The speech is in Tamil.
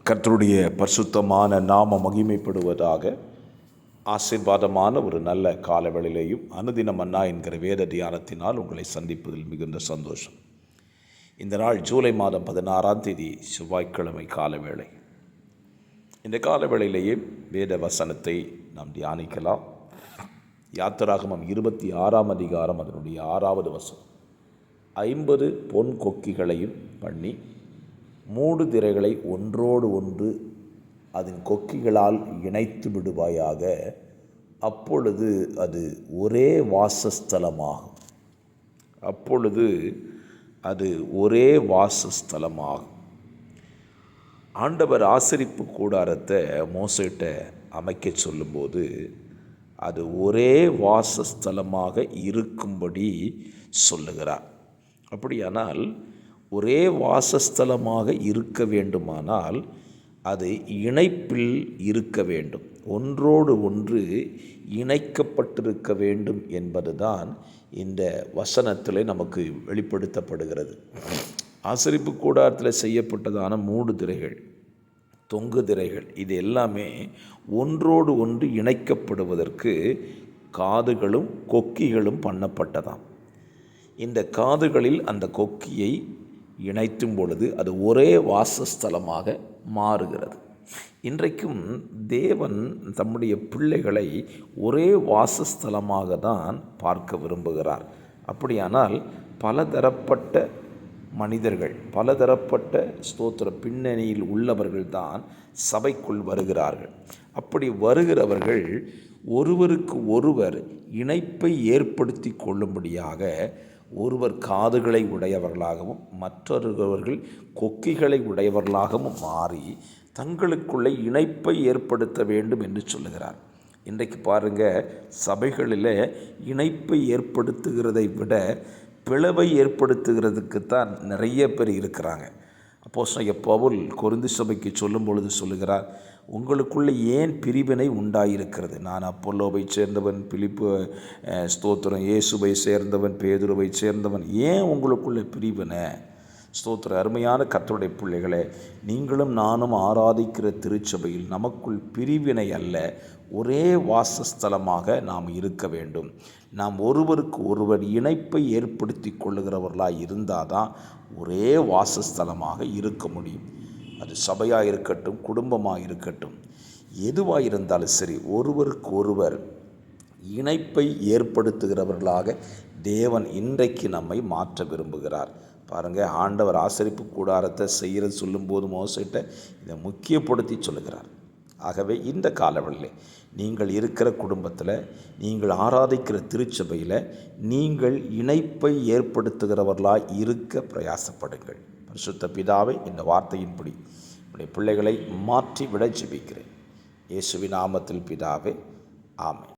கர்த்தருடைய பரிசுத்தமான நாம மகிமைப்படுவதாக. ஆசீர்வாதமான ஒரு நல்ல காலவெளியிலேயும் அனுதின மன்னா என்கிற வேத தியானத்தினால் உங்களை சந்திப்பதில் மிகுந்த சந்தோஷம். இந்த நாள் ஜூலை மாதம் 16ஆம் தேதி செவ்வாய்க்கிழமை காலவேளை. இந்த காலவேளையிலேயே வேத வசனத்தை நாம் தியானிக்கலாம். யாத்திராகமம் 26ஆம் அதிகாரம் அதனுடைய 6வது வசனம். 50 பொன் கொக்கிகளையும் பண்ணி 3 திரைகளை ஒன்றோடு ஒன்று அதன் கொக்கிகளால் இணைத்து விடுவாயாக, அப்பொழுது அது ஒரே வாசஸ்தலமாகும். ஆண்டவர் ஆசரிப்பு கூடாரத்தை மோசேட்ட அமைக்க சொல்லும்போது அது ஒரே வாசஸ்தலமாக இருக்கும்படி சொல்லுகிறார். அப்படியானால் ஒரே வாசஸ்தலமாக இருக்க வேண்டுமானால் அது இணைப்பில் இருக்க வேண்டும், ஒன்றோடு ஒன்று இணைக்கப்பட்டிருக்க வேண்டும் என்பதுதான் இந்த வசனத்தில் நமக்கு வெளிப்படுத்தப்படுகிறது. ஆசரிப்பு கூடாரத்தில் செய்யப்பட்டதான 3 திரைகள், தொங்கு திரைகள், இது எல்லாமே ஒன்றோடு ஒன்று இணைக்கப்படுவதற்கு காதுகளும் கொக்கிகளும் பண்ணப்பட்டதாம். இந்த காதுகளில் அந்த கொக்கியை இணைத்தும் பொழுது அது ஒரே வாசஸ்தலமாக மாறுகிறது. இன்றைக்கும் தேவன் தம்முடைய பிள்ளைகளை ஒரே வாசஸ்தலமாக தான் பார்க்க விரும்புகிறார். அப்படியானால் பலதரப்பட்ட மனிதர்கள், பலதரப்பட்ட ஸ்தோத்திர பின்னணியில் உள்ளவர்கள் தான் சபைக்குள் வருகிறார்கள். அப்படி வருகிறவர்கள் ஒருவருக்கு ஒருவர் இணைப்பை ஏற்படுத்தி கொள்ளும்படியாக ஒருவர் காதுகளை உடையவர்களாகவும் மற்றொருவர்கள் கொக்கிகளை உடையவர்களாகவும் மாறி தங்களுக்குள்ளே இணைப்பை ஏற்படுத்த வேண்டும் என்று சொல்லுகிறார். இன்றைக்கு பாருங்கள், சபைகளில் இணைப்பை ஏற்படுத்துகிறதை விட பிளவை ஏற்படுத்துகிறதுக்குத்தான் நிறைய பேர் இருக்கிறாங்க. அப்போஸ்தலனாகிய பவுல் கொரிந்து சபைக்கு சொல்லும் பொழுது சொல்லுகிறார், உங்களுக்குள்ளே ஏன் பிரிவினை உண்டாயிருக்கிறது? நான் அப்போலோவை சேர்ந்தவன், பிலிப்பு ஸ்தோத்திரம் இயேசுவை சேர்ந்தவன், பேதுருவை சேர்ந்தவன், ஏன் உங்களுக்குள்ளே பிரிவினை? ஸ்தோத்திரம். அருமையான கர்த்தருடைய பிள்ளைகளே, நீங்களும் நானும் ஆராதிக்கிற திருச்சபையில் நமக்குள் பிரிவினை அல்ல, ஒரே வாசஸ்தலமாக நாம் இருக்க வேண்டும். நாம் ஒருவருக்கு ஒருவர் இணைப்பை ஏற்படுத்தி கொள்ளுகிறவர்களாக இருந்தால் தான் ஒரே வாசஸ்தலமாக இருக்க முடியும். அது சபையாக இருக்கட்டும், குடும்பமாக இருக்கட்டும், எதுவாக இருந்தாலும் சரி, ஒருவருக்கு ஒருவர் இணைப்பை ஏற்படுத்துகிறவர்களாக தேவன் இன்றைக்கு நம்மை மாற்ற விரும்புகிறார். பாருங்கள், ஆண்டவர் ஆசரிப்பு கூடாரத்தை செய்கிறது சொல்லும்போது மோசேட்ட இதை முக்கியப்படுத்தி சொல்லுகிறார். ஆகவே இந்த காலவெளியில் நீங்கள் இருக்கிற குடும்பத்தில், நீங்கள் ஆராதிக்கிற திருச்சபையில் நீங்கள் இணைப்பை ஏற்படுத்துகிறவர்களாக இருக்க பிரயாசப்படுங்கள். பரிசுத்த பிதாவே, இந்த வார்த்தையின்படி உடைய பிள்ளைகளை மாற்றிவிட ஜெபிக்கிறேன். இயேசுவின் நாமத்தில் பிதாவே, ஆமென்.